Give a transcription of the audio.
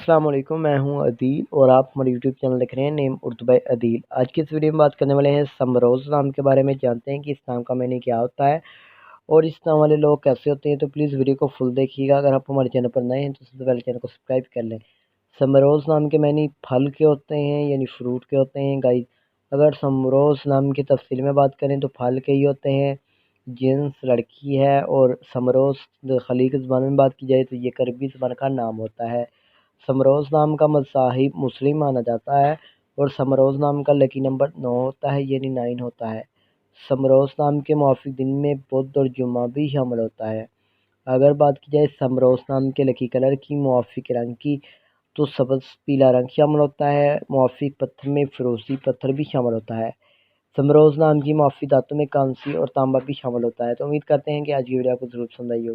السلام علیکم، میں ہوں عدیل اور آپ ہمارے یوٹیوب چینل دیکھ رہے ہیں نیم اردو بائی عدیل۔ آج کی اس ویڈیو میں بات کرنے والے ہیں سمروز نام کے بارے میں، جانتے ہیں کہ اس نام کا معنی کیا ہوتا ہے اور اس نام والے لوگ کیسے ہوتے ہیں۔ تو پلیز ویڈیو کو فل دیکھیے گا۔ اگر آپ ہمارے چینل پر نئے ہیں تو سب سے پہلے چینل کو سبسکرائب کر لیں۔ سمروز نام کے معنی پھل کے ہوتے ہیں، یعنی فروٹ کے ہوتے ہیں گائز۔ اگر سمروز نام کی تفصیل میں بات کریں تو پھل کے ہی ہوتے ہیں، جنس لڑکی ہے، اور سمروز خلیج زبان میں بات کی جائے تو یہ عربی زبان کا نام ہوتا ہے۔ سمروز نام کا مصاحب مسلم مانا جاتا ہے اور سمروز نام کا لکی نمبر 9 ہوتا ہے، یعنی 9 ہوتا ہے۔ سمروز نام کے موافق دن میں بدھ اور جمعہ بھی شامل ہوتا ہے۔ اگر بات کی جائے سمروز نام کے لکی کلر کی، موافق رنگ کی، تو سبز پیلا رنگ شامل ہوتا ہے۔ موافق پتھر میں فیروزی پتھر بھی شامل ہوتا ہے۔ سمروز نام کی موافق دھاتوں میں کانسی اور تانبا بھی شامل ہوتا ہے۔ تو امید کرتے ہیں کہ آج کی ویڈیو آپ کو ضرور پسند آئی ہوگی۔